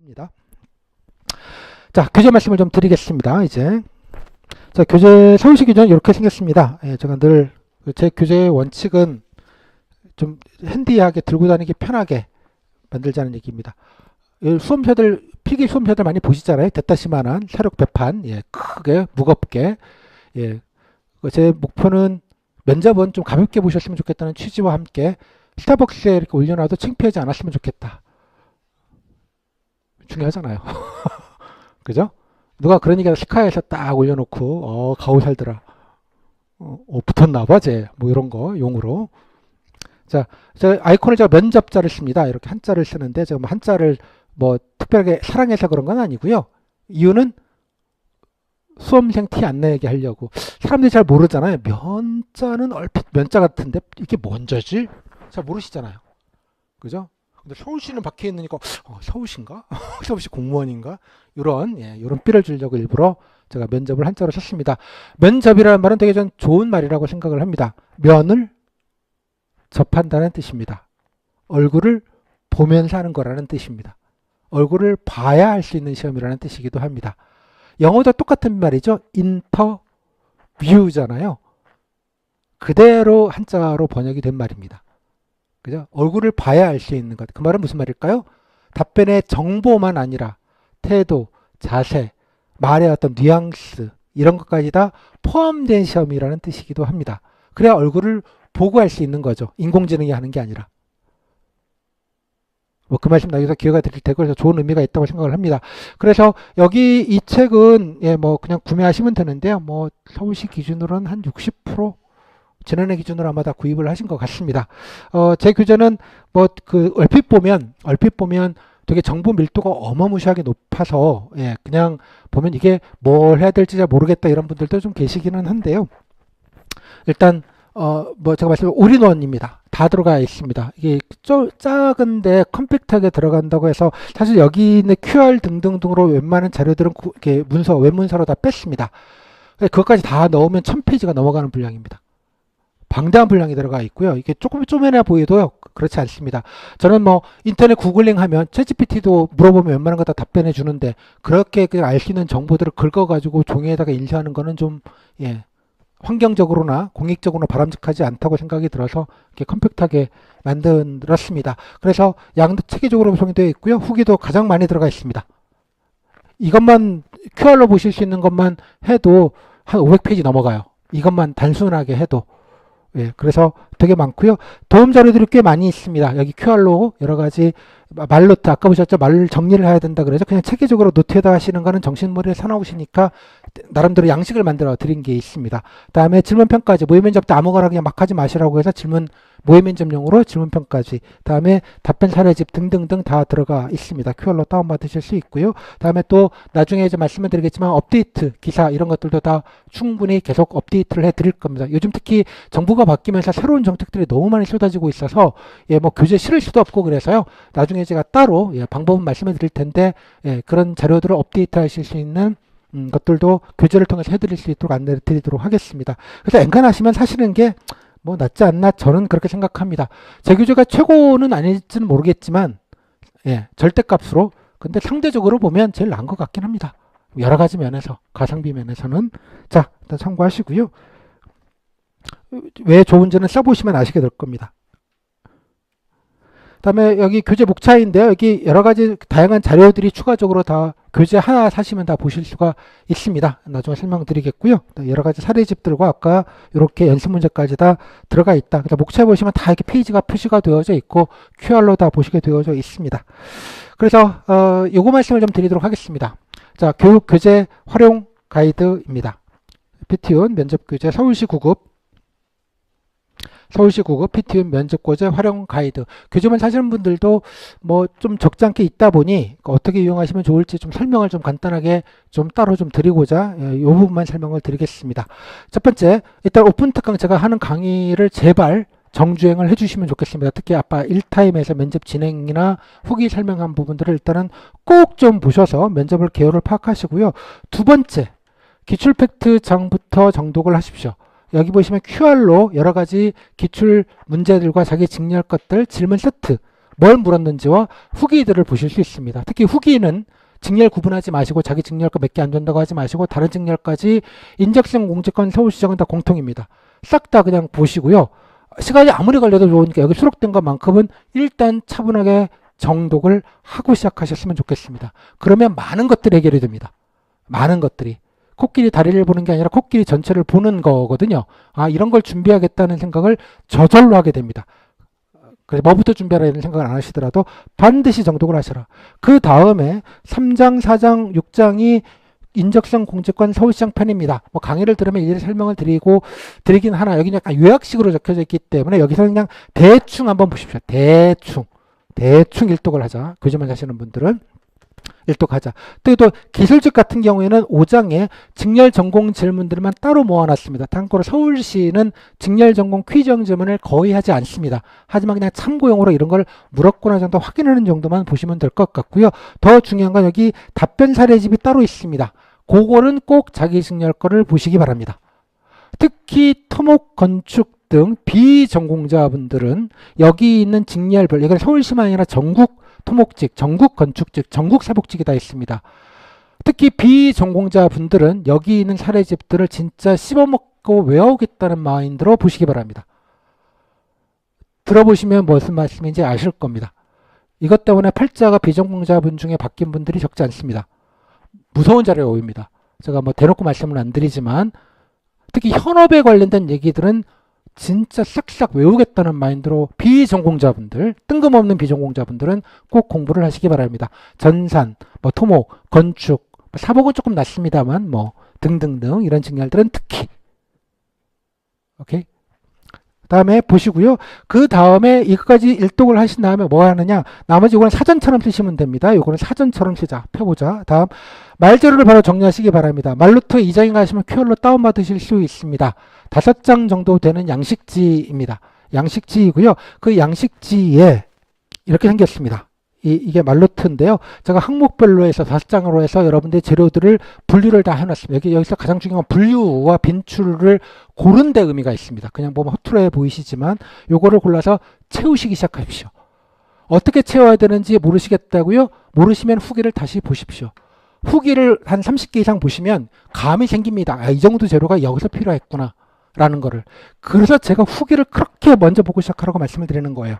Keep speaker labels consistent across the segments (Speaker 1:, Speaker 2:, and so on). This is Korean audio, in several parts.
Speaker 1: 입니다. 자, 교재 말씀을 좀 드리겠습니다. 이제 자, 교재 서울시 교재는 이렇게 생겼습니다. 예, 제가 늘 제 교재의 원칙은 좀 핸디하게 들고 다니기 편하게 만들자는 얘기입니다. 수험자들 필기 수험자들 많이 보시잖아요. 됐다시만한 사력 배판, 예, 크게 무겁게. 예, 제 목표는 면접은 좀 가볍게 보셨으면 좋겠다는 취지와 함께 스타벅스에 이렇게 올려놔도 창피하지 않았으면 좋겠다. 중요하잖아요. 그죠? 누가 그런 얘기가 스카이에서 딱 올려놓고 가오 살더라. 붙었나봐 쟤. 뭐 이런 거 용으로. 자, 저 아이콘을 제가 면접자를 씁니다. 이렇게 한자를 쓰는데 제가 뭐 한자를 뭐 특별하게 사랑해서 그런 건 아니고요. 이유는 수험생 티 안 내게 하려고. 사람들이 잘 모르잖아요. 면자는 얼핏 면자 같은데 이게 뭔자지? 잘 모르시잖아요. 그죠? 근데 서울시는 박혀 있으니까 서울시인가? 서울시 공무원인가? 이런 삐를 주려고 일부러 제가 면접을 한자로 썼습니다. 면접이라는 말은 되게 전 좋은 말이라고 생각을 합니다. 면을 접한다는 뜻입니다. 얼굴을 보면서 하는 거라는 뜻입니다. 얼굴을 봐야 할 수 있는 시험이라는 뜻이기도 합니다. 영어도 똑같은 말이죠. 인터뷰잖아요. 그대로 한자로 번역이 된 말입니다. 그죠? 얼굴을 봐야 알 수 있는 것. 그 말은 무슨 말일까요? 답변의 정보만 아니라 태도, 자세, 말의 어떤 뉘앙스 이런 것까지 다 포함된 시험이라는 뜻이기도 합니다. 그래야 얼굴을 보고 할 수 있는 거죠. 인공지능이 하는 게 아니라. 뭐 그 말씀 나중에 기회가 드릴 테고 그래서 좋은 의미가 있다고 생각을 합니다. 그래서 여기 이 책은 뭐 그냥 구매하시면 되는데요. 뭐 서울시 기준으로는 한 60% 지난해 기준으로 아마 다 구입을 하신 것 같습니다. 제 교재는 뭐 그 얼핏 보면 되게 정보 밀도가 어마무시하게 높아서 그냥 보면 이게 뭘 해야 될지 잘 모르겠다 이런 분들도 좀 계시기는 한데요. 일단 뭐 제가 말씀드린 올인원입니다. 다 들어가 있습니다. 이게 작은데 컴팩트하게 들어간다고 해서 사실 여기 있는 QR 등등등으로 웬만한 자료들은 이렇게 웹문서로 다 뺐습니다. 그것까지 다 넣으면 1000페이지가 넘어가는 분량입니다. 방대한 분량이 들어가 있고요. 이게 조금 쪼매나 보여도요. 그렇지 않습니다. 저는 뭐 인터넷 구글링 하면 챗GPT도 물어보면 웬만한 거 다 답변해 주는데 그렇게 그냥 알 수 있는 정보들을 긁어가지고 종이에다가 인쇄하는 거는 좀 환경적으로나 공익적으로나 바람직하지 않다고 생각이 들어서 이렇게 컴팩트하게 만들었습니다. 그래서 양도 체계적으로 구성이 되어 있고요. 후기도 가장 많이 들어가 있습니다. 이것만 QR로 보실 수 있는 것만 해도 한 500페이지 넘어가요. 이것만 단순하게 해도. 그래서 되게 많고요. 도움 자료들이 꽤 많이 있습니다. 여기 QR로 여러 가지 말노트 아까 보셨죠? 말 정리를 해야 된다 그래서 그냥 체계적으로 노트에다 하시는 거는 정신머리에 사놓으시니까 나름대로 양식을 만들어 드린 게 있습니다. 그다음에 질문편까지 모의면접 때 아무거나 그냥 막 하지 마시라고 해서 모의면접용으로 질문편까지 다음에 답변 사례집 등등등 다 들어가 있습니다. QR로 다운받으실 수 있고요. 다음에 또 나중에 이제 말씀을 드리겠지만 업데이트 기사 이런 것들도 다 충분히 계속 업데이트를 해 드릴 겁니다. 요즘 특히 정부가 바뀌면서 새로운 정책들이 너무 많이 쏟아지고 있어서 뭐 교재 실을 수도 없고 그래서요. 나중에 제가 따로 방법은 말씀을 드릴 텐데 그런 자료들을 업데이트 하실 수 있는 것들도 교재를 통해서 해드릴 수 있도록 안내를 드리도록 하겠습니다. 그래서 엔간하시면 사시는 게 뭐 낫지 않나 저는 그렇게 생각합니다. 제 교재가 최고는 아닐지는 모르겠지만 절대값으로 근데 상대적으로 보면 제일 나은 것 같긴 합니다. 여러 가지 면에서 가성비 면에서는 자 일단 참고하시고요. 왜 좋은지는 써보시면 아시게 될 겁니다. 그다음에 여기 교재 목차인데요. 여기 여러 가지 다양한 자료들이 추가적으로 다 교재 하나 사시면 다 보실 수가 있습니다. 나중에 설명드리겠고요. 여러 가지 사례집들과 아까 이렇게 연습 문제까지 다 들어가 있다. 그러니까 목차에 보시면 다 이렇게 페이지가 표시가 되어져 있고 QR로 다 보시게 되어져 있습니다. 그래서 요거 말씀을 좀 드리도록 하겠습니다. 자, 교육 교재 활용 가이드입니다. PT운 면접 교재 서울시 9급 PT운 면접고제 활용 가이드. 교재만 사시는 분들도 뭐 좀 적잖게 있다 보니 어떻게 이용하시면 좋을지 좀 설명을 좀 간단하게 좀 따로 좀 드리고자 이 부분만 설명을 드리겠습니다. 첫 번째, 일단 오픈 특강 제가 하는 강의를 제발 정주행을 해주시면 좋겠습니다. 특히 아까 1타임에서 면접 진행이나 후기 설명한 부분들을 일단은 꼭 좀 보셔서 면접을 개요를 파악하시고요. 두 번째, 기출 팩트장부터 정독을 하십시오. 여기 보시면 QR로 여러 가지 기출 문제들과 자기 직렬 것들, 질문 세트, 뭘 물었는지와 후기들을 보실 수 있습니다. 특히 후기는 직렬 구분하지 마시고 자기 직렬과 몇 개 안 된다고 하지 마시고 다른 직렬까지 인적성 공직권 서울시장은 다 공통입니다. 싹 다 그냥 보시고요. 시간이 아무리 걸려도 좋으니까 여기 수록된 것만큼은 일단 차분하게 정독을 하고 시작하셨으면 좋겠습니다. 그러면 많은 것들이 해결이 됩니다. 많은 것들이. 코끼리 다리를 보는 게 아니라 코끼리 전체를 보는 거거든요. 아, 이런 걸 준비하겠다는 생각을 저절로 하게 됩니다. 그래서 뭐부터 준비하라는 생각을 안 하시더라도 반드시 정독을 하셔라. 그 다음에 3장, 4장, 6장이 인적성 공직권 서울시장 편입니다. 뭐 강의를 들으면 일일이 설명을 드리긴 하나 여기 약간 요약식으로 적혀져 있기 때문에 여기서 그냥 대충 한번 보십시오. 대충 일독을 하자. 교재만 하시는 분들은 일독하자. 또 기술직 같은 경우에는 5장에 직렬 전공 질문들만 따로 모아놨습니다. 참고로 서울시는 직렬 전공 퀴즈 질문을 거의 하지 않습니다. 하지만 그냥 참고용으로 이런 걸 물었구나 정도 확인하는 정도만 보시면 될 것 같고요. 더 중요한 건 여기 답변 사례집이 따로 있습니다. 그거는 꼭 자기 직렬 거를 보시기 바랍니다. 특히 토목, 건축 등 비전공자분들은 여기 있는 직렬별, 이건 서울시만 아니라 전국 토목직, 전국 건축직, 전국 사복직이 다 있습니다. 특히 비전공자분들은 여기 있는 사례집들을 진짜 씹어먹고 외우겠다는 마인드로 보시기 바랍니다. 들어보시면 무슨 말씀인지 아실 겁니다. 이것 때문에 팔자가 비전공자분 중에 바뀐 분들이 적지 않습니다. 무서운 자료가 오입니다. 제가 뭐 대놓고 말씀을 안 드리지만 특히 현업에 관련된 얘기들은 진짜 싹싹 외우겠다는 마인드로 비전공자분들, 뜬금없는 비전공자분들은 꼭 공부를 하시기 바랍니다. 전산, 뭐 토목, 건축, 사복은 조금 낮습니다만 뭐 등등등 이런 직렬들은 특히 오케이. 다음에 보시고요. 그 다음에 이것까지 일독을 하신 다음에 뭐 하느냐? 나머지 이거는 사전처럼 쓰시면 됩니다. 이거는 사전처럼 쓰자. 펴보자. 다음 말재료를 바로 정리하시기 바랍니다. 말루트 2장에 가시면 QR로 다운받으실 수 있습니다. 5장 정도 되는 양식지입니다. 양식지이고요. 그 양식지에 이렇게 생겼습니다. 이게 말루트인데요. 제가 항목별로 해서 5장으로 해서 여러분들의 재료들을 분류를 다 해놨습니다. 여기서 가장 중요한 건 분류와 빈출을 고른 데 의미가 있습니다. 그냥 보면 허투루해 보이시지만 요거를 골라서 채우시기 시작하십시오. 어떻게 채워야 되는지 모르시겠다고요? 모르시면 후기를 다시 보십시오. 후기를 한 30개 이상 보시면 감이 생깁니다. 아, 이 정도 재료가 여기서 필요했구나 라는 거를. 그래서 제가 후기를 그렇게 먼저 보고 시작하라고 말씀을 드리는 거예요.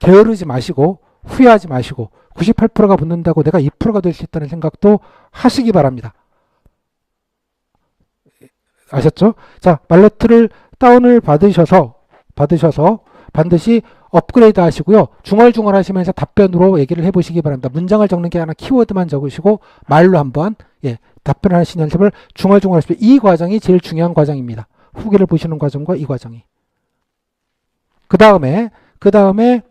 Speaker 1: 게으르지 마시고 후회하지 마시고 98%가 붙는다고 내가 2%가 될 수 있다는 생각도 하시기 바랍니다. 아셨죠? 자, 말루트를 다운을 받으셔서 반드시 업그레이드 하시고요. 중얼중얼 하시면서 답변으로 얘기를 해보시기 바랍니다. 문장을 적는 게 아니라 키워드만 적으시고 말로 한번 답변하시는 연습을 중얼중얼 하십시오. 이 과정이 제일 중요한 과정입니다. 후기를 보시는 과정과 이 과정이. 그 다음에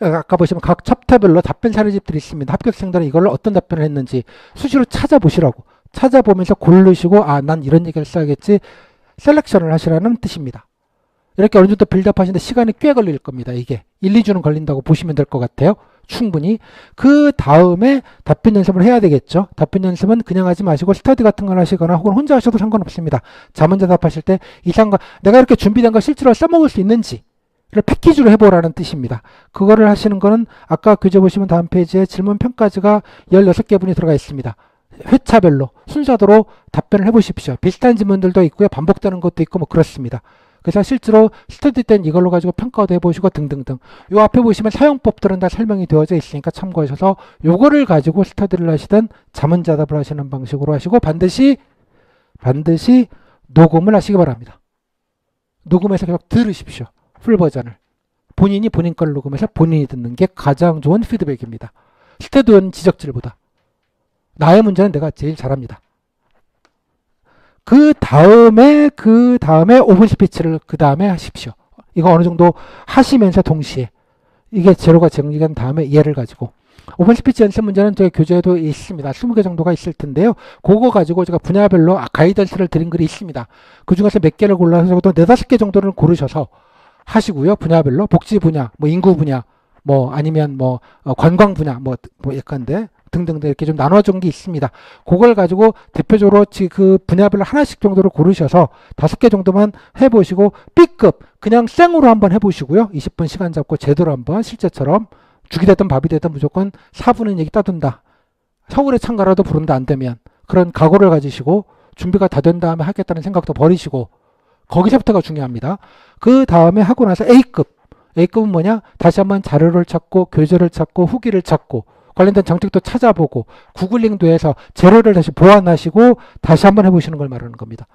Speaker 1: 아까 보시면 각 챕터별로 답변 사례집들이 있습니다. 합격생들은 이걸 어떤 답변을 했는지 수시로 찾아보시라고. 찾아보면서 고르시고 아, 난 이런 얘기를 써야겠지. 셀렉션을 하시라는 뜻입니다. 이렇게 어느 정도 빌드업 하시는데 시간이 꽤 걸릴 겁니다. 이게 1, 2주는 걸린다고 보시면 될 것 같아요. 충분히. 그 다음에 답변 연습을 해야 되겠죠. 답변 연습은 그냥 하지 마시고 스터디 같은 걸 하시거나 혹은 혼자 하셔도 상관없습니다. 자문자답하실 때 이상과 내가 이렇게 준비된 거 실제로 써먹을 수 있는지 를 패키지로 해보라는 뜻입니다. 그거를 하시는 거는 아까 교재 보시면 다음 페이지에 질문 평가지가 16개분이 들어가 있습니다. 회차별로 순서대로 답변을 해보십시오. 비슷한 질문들도 있고요. 반복되는 것도 있고 뭐 그렇습니다. 그래서 실제로 스터디 때는 이걸로 가지고 평가도 해보시고 등등등. 요 앞에 보시면 사용법들은 다 설명이 되어져 있으니까 참고하셔서 요거를 가지고 스터디를 하시든 자문자답을 하시는 방식으로 하시고 반드시 녹음을 하시기 바랍니다. 녹음해서 계속 들으십시오. 풀 버전을. 본인이 본인 걸 녹음해서 본인이 듣는 게 가장 좋은 피드백입니다. 스테디오는 지적질보다. 나의 문제는 내가 제일 잘합니다. 그 다음에 5분 스피치를 그 다음에 하십시오. 이거 어느 정도 하시면서 동시에 이게 재료가 정리된 다음에 얘를 가지고 5분 스피치 연습 문제는 저희 교재에도 있습니다. 20개 정도가 있을 텐데요. 그거 가지고 제가 분야별로 가이던스를 드린 글이 있습니다. 그 중에서 몇 개를 골라서 적어도 4-5개 정도를 고르셔서 하시고요. 분야별로 복지 분야, 뭐 인구 분야, 뭐 아니면 뭐 관광 분야, 뭐 약간데 등등등 이렇게 좀 나눠준 게 있습니다. 그걸 가지고 대표적으로 그 분야별 하나씩 정도를 고르셔서 5개 정도만 해보시고 B급 그냥 생으로 한번 해보시고요. 20분 시간 잡고 제대로 한번 실제처럼 죽이 되든 밥이 되든 무조건 4분은 얘기 따둔다. 서울에 참가라도 부른다 안 되면 그런 각오를 가지시고 준비가 다 된 다음에 하겠다는 생각도 버리시고 거기서부터가 중요합니다. 그 다음에 하고 나서 A급. A급은 뭐냐? 다시 한번 자료를 찾고 교재를 찾고 후기를 찾고 관련된 정책도 찾아보고 구글링도 해서 재료를 다시 보완하시고 다시 한번 해보시는 걸 말하는 겁니다.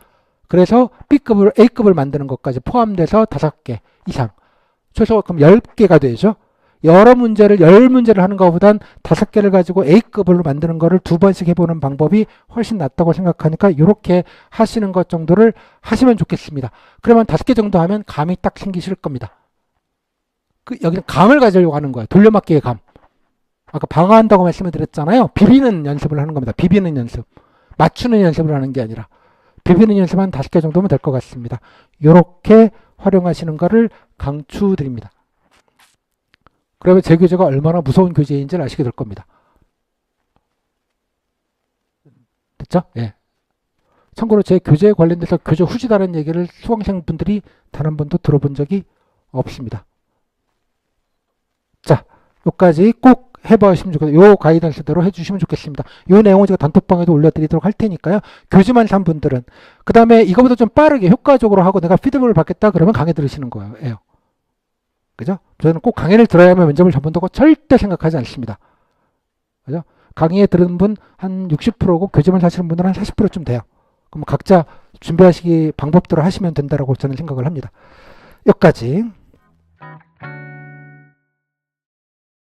Speaker 1: 그래서 B급을 A급을 만드는 것까지 포함돼서 5개 이상. 최소 그럼 10개가 되죠. 여러 문제를 10문제를 하는 것보단 5개를 가지고 A급으로 만드는 거를 2번씩 해보는 방법이 훨씬 낫다고 생각하니까 이렇게 하시는 것 정도를 하시면 좋겠습니다. 그러면 5개 정도 하면 감이 딱 생기실 겁니다. 여기는 감을 가지려고 하는 거예요. 돌려막기의 감. 아까 방어한다고 말씀을 드렸잖아요. 비비는 연습을 하는 겁니다. 비비는 연습. 맞추는 연습을 하는 게 아니라 비비는 연습 한 5개 정도면 될 것 같습니다. 이렇게 활용하시는 거를 강추드립니다. 그러면 제 교재가 얼마나 무서운 교재인지를 아시게 될 겁니다. 됐죠? 예. 참고로 제 교재에 관련돼서 교재 후지다는 얘기를 수강생분들이 단 한 번도 들어본 적이 없습니다. 자, 여기까지 꼭 해보시면 좋겠어요. 요 가이던스대로 해주시면 좋겠습니다. 요 내용은 제가 단톡방에도 올려드리도록 할 테니까요. 교재만 산 분들은. 그 다음에 이거보다 좀 빠르게 효과적으로 하고 내가 피드백을 받겠다 그러면 강의 들으시는 거예요. 그죠? 저는 꼭 강의를 들어야만 면접을 접는다고 절대 생각하지 않습니다. 그죠? 강의에 들은 분 한 60%고 교재만 사시는 분들은 한 40%쯤 돼요. 그럼 각자 준비하시기 방법대로 하시면 된다고 저는 생각을 합니다. 여기까지.